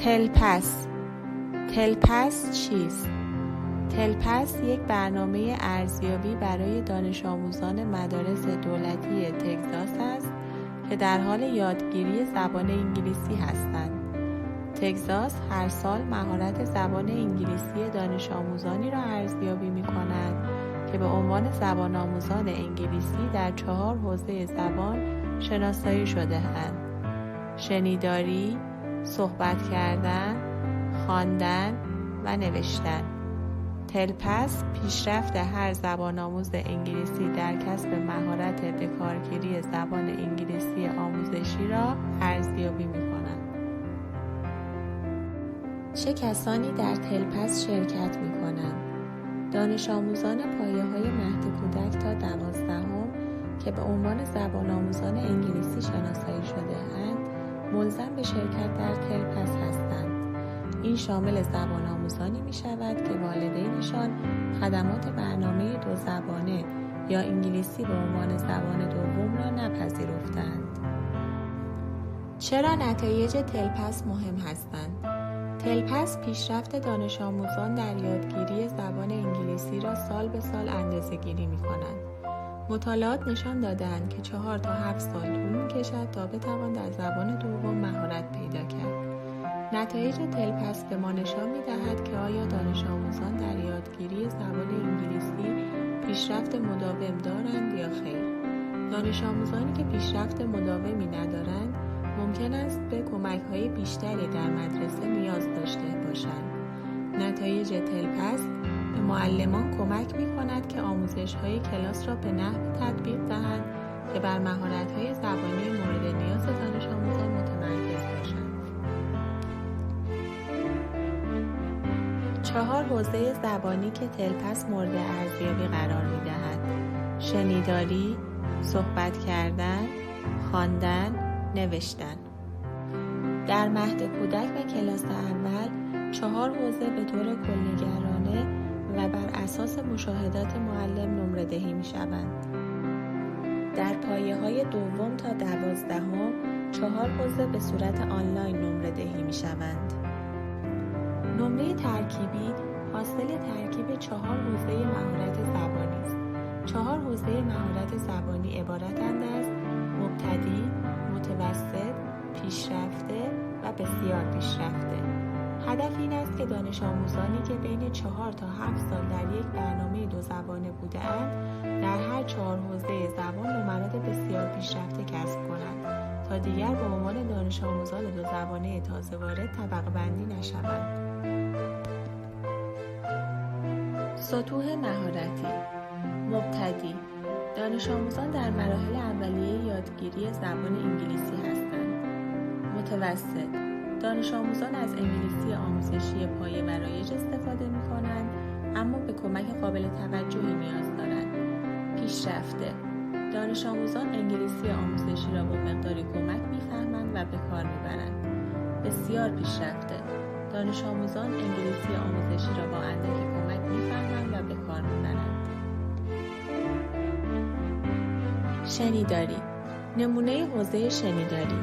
تلپس. تلپس چیست؟ تلپس یک برنامه ارزیابی برای دانش آموزان مدارس دولتی تگزاس است که در حال یادگیری زبان انگلیسی هستند. تگزاس هر سال مهارت زبان انگلیسی دانش آموزانی را ارزیابی می‌کند که به عنوان زبان آموزان انگلیسی در 4 حوزه زبان شناسایی شده‌اند: شنیداری، صحبت کردن، خواندن و نوشتن. تلپس پیشرفت هر زبان آموز انگلیسی در کسب مهارت به کارگیری زبان انگلیسی آموزشی را ارزیابی می‌کند. چه کسانی در تلپس شرکت می‌کنند؟ دانش آموزان پایه‌های مهد کودک تا 12 که به عنوان زبان آموزان انگلیسی شناسایی شده‌اند، ملزم به شرکت در تلپس هستند. این شامل زبان آموزانی می شود که والدینشان خدمات برنامه 2 زبانه یا انگلیسی به عنوان زبان دوم را نپذیرفتند. چرا نتایج تلپس مهم هستند؟ تلپس پیشرفت دانش آموزان در یادگیری زبان انگلیسی را سال به سال اندازه‌گیری می کنند. مطالعات نشان داده‌اند که 4 تا 7 سال طول می‌کشد تا بتوان در زبان دوم مهارت پیدا کرد. نتایج تلپس به ما نشان می‌دهد که آیا دانش آموزان در یادگیری زبان انگلیسی پیشرفت مداوم دارند یا خیر. دانش آموزانی که پیشرفت مداومی ندارند ممکن است به کمک‌های بیشتری در مدرسه نیاز داشته باشند. نتایج تلپس به معلمان کمک می‌کند که آموزش‌های کلاس را به نحوی تطبیق دهند که بر مهارت‌های زبانی مورد نیاز دانش آموزان متمرکز باشند. 4 حوزه زبانی که تلپس مورد ارزیابی قرار می‌دهد: شنیداری، صحبت کردن، خواندن، نوشتن. در مهد کودک و کلاس اول 4 حوزه به طور کل‌نگرانه و بر اساس مشاهدات معلم نمره دهی می شوند. در پایه‌های دوم تا 12 4 حوزه به صورت آنلاین نمره دهی می شوند. نمره ترکیبی حاصل ترکیب 4 حوزه مهارت زبانی است. 4 حوزه مهارت زبانی عبارتند از مبتدی، متوسط، پیشرفته و بسیار پیشرفته. هدف این است که دانش آموزانی که بین 4 تا 7 سال در یک برنامه 2 زبانه بوده‌اند، در هر 4 حوزه زبان نمرات بسیار پیشرفته کسب کنند تا دیگر به عنوان دانش آموزان 2 زبانه تازه وارد طبقه بندی نشوند. سطوح مهارتی: مبتدی، دانش آموزان در مراحل اولیه یادگیری زبان انگلیسی هستند. متوسط، دانش آموزان از انگلیسی آموزشی پایه و رایج استفاده می کنند اما به کمک قابل توجهی نیاز دارند. پیشرفته، دانش آموزان انگلیسی آموزشی را با مقداری کمک می فهمند و به کار می برند. بسیار پیشرفته، دانش آموزان انگلیسی آموزشی را با اندکی کمک می فهمند و به کار می برند. شنیداری، نمونه حوزه شنیداری.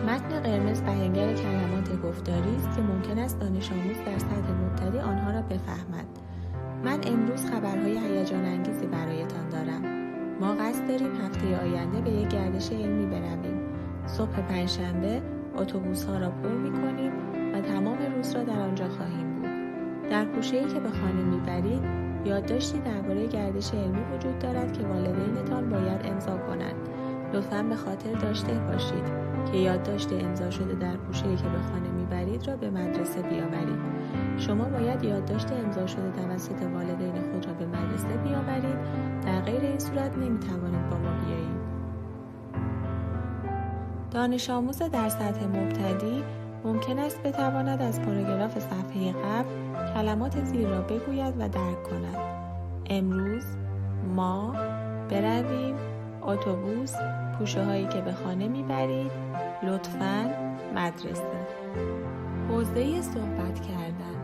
متن قرمز بیانگر کلمات گفتاری است که ممکن است دانش آموز در سطح مبتدی آنها را بفهمد. من امروز خبرهای هیجان انگیزی برایتان دارم. ما قصد داریم هفته آینده به یک گردش علمی برویم. صبح پنجشنبه اتوبوس‌ها را پر می‌کنیم و تمام روز را در آنجا خواهیم بود. در کوشه‌ای که به خانه می‌برید یادداشتی درباره گردش علمی وجود دارد که والدینتان باید امضا کنند. لطفاً به خاطر داشته باشید که یادداشت امضا شده در گوشه‌ای که به خانه میبرید را به مدرسه بیاورید. شما باید یادداشت امضا شده توسط والدین خود را به مدرسه بیاورید. در غیر این صورت نمیتوانید با ما بیایید. دانش آموز در سطح مبتدی ممکن است بتواند از پاراگراف صفحه قبل کلمات زیر را بگوید و درک کند. امروز، ما، برویم، اتوبوس، پوشه هایی که به خانه میبرید، لطفاً، مدرسه. حوزه صحبت کردن.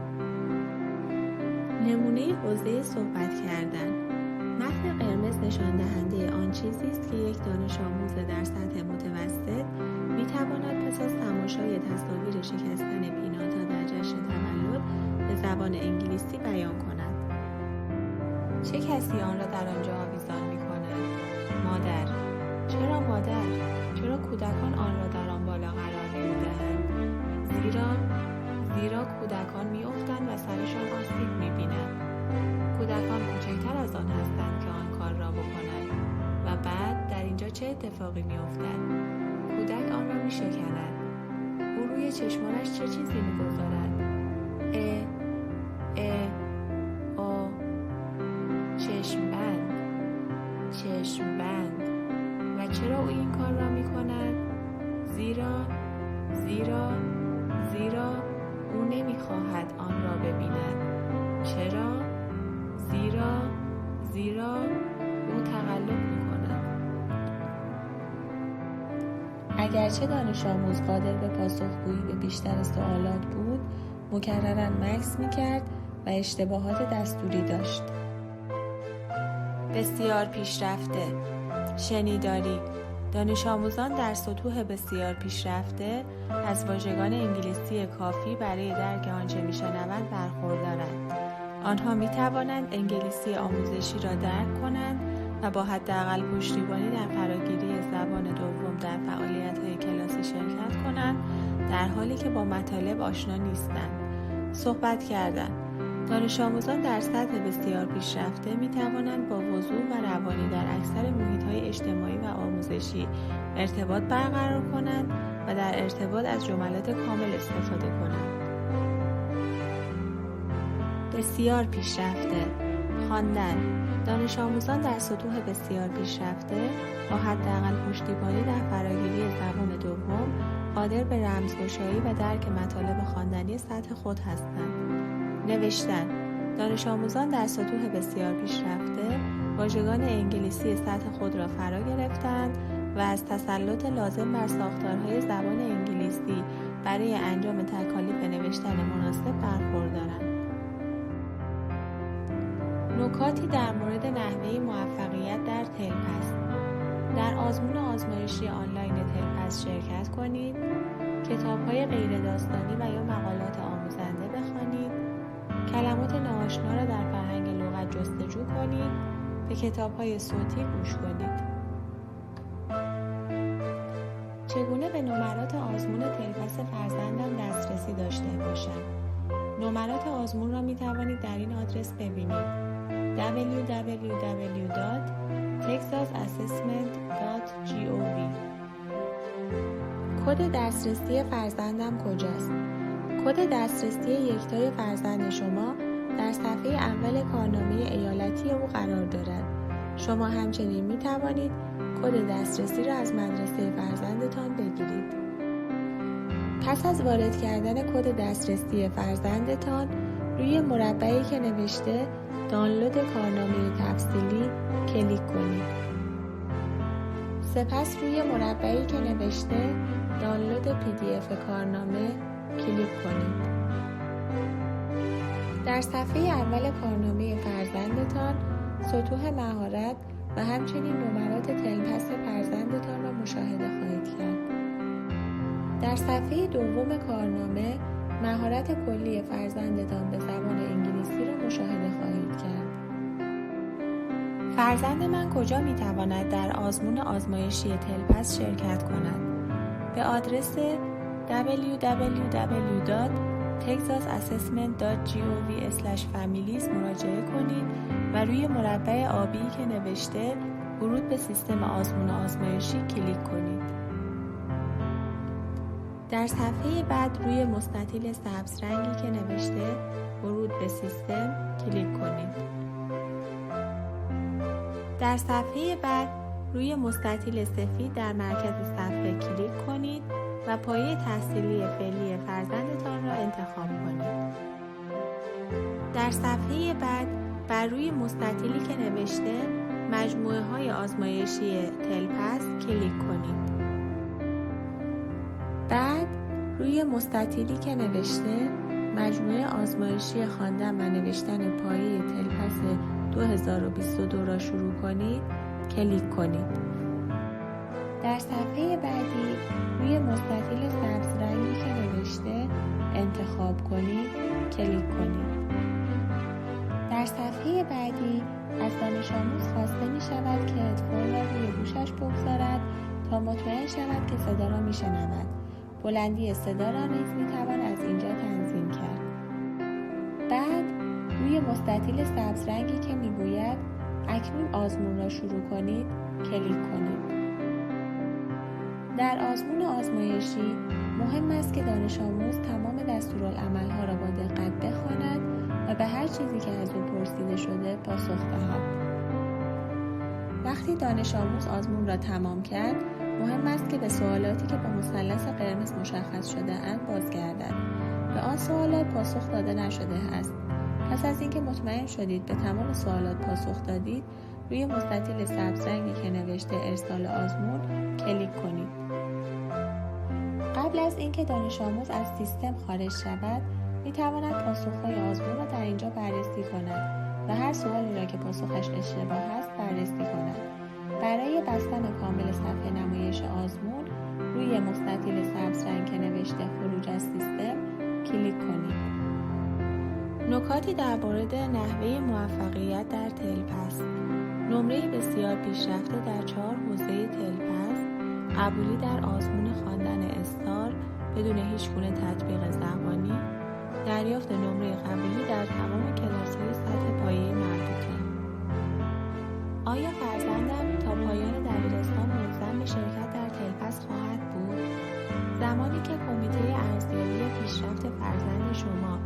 نمونه حوزه صحبت کردن. متن قرمز نشان دهنده آن چیزی است که یک دانش آموز در سطح متوسط تواند پس از تماشای تصاویر شکستن پینات‌ها در جشن تولد به زبان انگلیسی بیان کند. چه کسی آن را در آنجا آویزان می‌کند؟ مادر. چرا مادر؟ چرا کودکان آن را در آن بالا قرار نمی‌دهند؟ زیرا کودکان می‌افتند و سرشان آسیب می‌بینند. کودکان کوچکتر از آن هستند که آن کار را بکنند. و بعد در اینجا چه اتفاقی می‌افتد؟ کودک آن را می‌شکند. او روی چشمانش چه چیزی می‌گذارد؟ چشم بند. و چرا او این کار را می‌کند؟ زیرا او نمی‌خواهد آن را ببیند. چرا؟ زیرا او تقلب می‌کند. اگرچه دانش آموز قادر به پاسخگویی به بیشتر سوالات بود، مکرراً مکث می‌کرد و اشتباهات دستوری داشت. بسیار پیشرفته. شنیداری. دانش آموزان در سطوح بسیار پیشرفته از واژگان انگلیسی کافی برای درک آنچه می‌شنوند برخوردارند. آنها می‌توانند انگلیسی آموزشی را درک کنند و با حداقل پشتیبانی در فراگیری زبان دوم در فعالیت‌های کلاسی شرکت کنند، در حالی که با مطالب آشنا نیستند. صحبت کردن. دانش آموزان در سطح بسیار پیشرفته می توانند با وضوح و روانی در اکثر محیط‌های اجتماعی و آموزشی ارتباط برقرار کنند و در ارتباط از جملات کامل استفاده کنند. بسیار پیشرفته. خواندن. دانش آموزان در سطوح بسیار پیشرفته با حداقل پشتیبانی در فراگیری زبان دوم قادر به رمزگشایی و درک مطالب خواندنی سطح خود هستند. نوشتن. دانش آموزان در سطوح بسیار پیشرفته واژگان انگلیسی سطح خود را فرا گرفتند و از تسلط لازم بر ساختارهای زبان انگلیسی برای انجام تکالیف نوشتن مناسب برخوردارند. نکاتی در مورد نحوه موفقیت در تلپس. در آزمون آزمایشی آنلاین تلپس شرکت کنید. کتاب‌های غیر داستانی و یا مقالات آموزنده بخوانید. کلمات ناآشنا را در فرهنگ لغت جستجو کنید. به کتاب‌های صوتی گوش کنید. چگونه به نمرات آزمون تلپس فرزندم دسترسی داشته باشم؟ نمرات آزمون را می توانید در این آدرس ببینید: www.texasassessment.gov. کد دسترسی فرزندم کجاست؟ کد دسترسی یکتای فرزند شما در صفحه اول کارنامه ایالتی او قرار دارد. شما همچنین می توانید کد دسترسی را از مدرسه فرزندتان بگیرید. پس از وارد کردن کد دسترسی فرزندتان، روی مربعی که نوشته دانلود کارنامه تفصیلی کلیک کنید. سپس روی مربعی که نوشته دانلود PDF کارنامه کلیک کنید. در صفحه اول کارنامه فرزندتان سطوح مهارت و همچنین نمرات تلپس فرزندتان را مشاهده خواهید کرد. در صفحه دوم کارنامه مهارت کلی فرزندتان به زبان انگلیسی را مشاهده خواهید کرد. فرزند من کجا می تواند در آزمون آزمایشی تلپس شرکت کند؟ به آدرس www.texasassessment.gov/families مراجعه کنید و روی مربع آبی که نوشته ورود به سیستم آزمون آزمایشی کلیک کنید. در صفحه بعد روی مستطیل سبز رنگی که نوشته ورود به سیستم کلیک کنید. در صفحه بعد روی مستطیل سفید در مرکز صفحه کلیک کنید و پایه تحصیلی فعلی فرزندتان را انتخاب کنید. در صفحه بعد بر روی مستطیلی که نوشته مجموعه های آزمایشی تلپس کلیک کنید. بعد روی مستطیلی که نوشته مجموعه آزمایشی خواندن و نوشتن پایه تلپس 2022 را شروع کنید کلیک کنید. در صفحه بعدی روی روی مستطیل سبز رنگی که نوشته انتخاب کنید کلیک کنید. در صفحه بعدی از دانش آموز خواسته می شود که هدفون را روی گوشش بگذارد تا مطمئن شود که صدا را می شنود. بلندی صدا را نیز می توان از اینجا تنظیم کرد. بعد روی مستطیل سبز رنگی که می گوید اکنون آزمون را شروع کنید کلیک کنید. در آزمون آزمایشی مهم است که دانش آموز تمام دستورالعمل‌ها را با دقت بخواند و به هر چیزی که از او پرسیده شده پاسخ دهد. وقتی دانش آموز آزمون را تمام کرد، مهم است که به سوالاتی که با مثلث قرمز مشخص شده اند بازگردد. به آن سوالات پاسخ داده نشده است. پس از اینکه مطمئن شدید به تمام سوالات پاسخ دادید، روی مستطیل سبز رنگی که نوشته ارسال آزمون کلیک کنید. قبل از اینکه دانش آموز از سیستم خارج شود، می تواند پاسخ‌های آزمون را در اینجا بررسی کند و هر سوالی را که پاسخش اشتباه است بررسی کند. برای بستن کامل صفحه نمایش آزمون روی مستطیل سبز رنگ که نوشته خروج از سیستم کلیک کنید. نکاتی در مورد نحوه موفقیت در تلپس. نمره بسیار پیشرفته در 4 حوزه تلپس، قبولی در آزمون خواندن استار بدون هیچ گونه تطبیق زبانی، دریافت نمره قبولی در تمام کلاس‌های سطح پایه مربوطه. آیا فرزندم تا پایان دبیرستان ملزم به شرکت در تلپس خواهد بود؟ زمانی که کمیته ارزیابی پیشرفت فرزند شما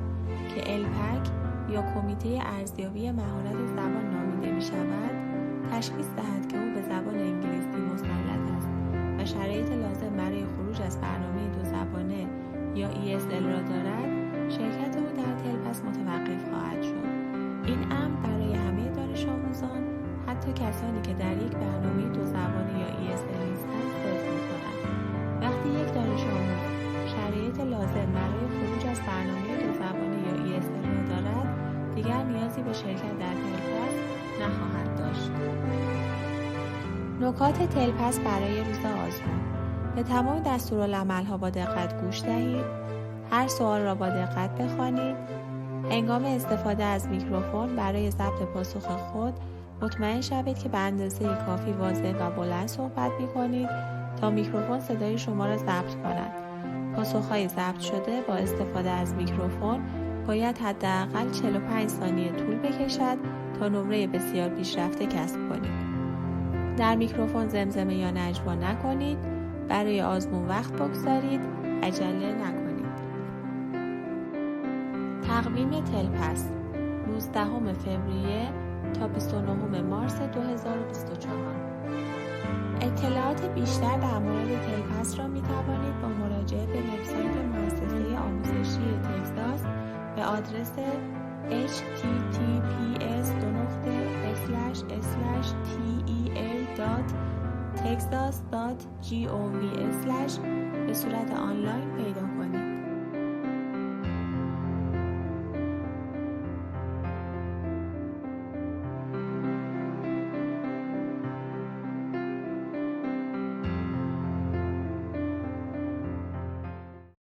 که الپک یا کمیته ارزیابی مهارت زبان نامیده می شود، تشخیص دهد که او به زبان انگلیسی مسلط است و شرایط لازم برای خروج از برنامه 2 زبانه یا ESL را دارد، شرکت او در تلپس متوقف خواهد شد. این امر برای همه دانش آموزان، حتی کسانی که در یک برنامه 2 زبانه یا ESL نیستند صدق می‌کند. وقتی یک دانش آموز شرایط لازم برای خروج از برنامه 2 زبانه یا ESL را دارد، دیگر نیازی به شرکت در تلپس نخواهد داشت. نکات تلپس برای روز آزمون. به تمام دستورالعمل‌ها با دقت گوش دهید. هر سوال را با دقت بخوانید. هنگام استفاده از میکروفون برای ضبط پاسخ خود مطمئن شوید که به اندازه کافی واضح و بلند صحبت می‌کنید تا میکروفون صدای شما را ضبط کند. پاسخ‌های ضبط شده با استفاده از میکروفون باید حداقل 45 ثانیه طول بکشد تا نمره بسیار پیشرفته کسب کنید. در میکروفون زمزمه یا نجوا نکنید. برای آزمون وقت بگذارید. عجله نکنید. تقویم تلپس 19 فوریه تا 29 مارس 2024. اطلاعات بیشتر در مورد تلپس را می توانید با مراجعه به وبسایت مؤسسه آموزشی تگزاس به آدرس https://tel.texas.gov/ به صورت آنلاین پیدا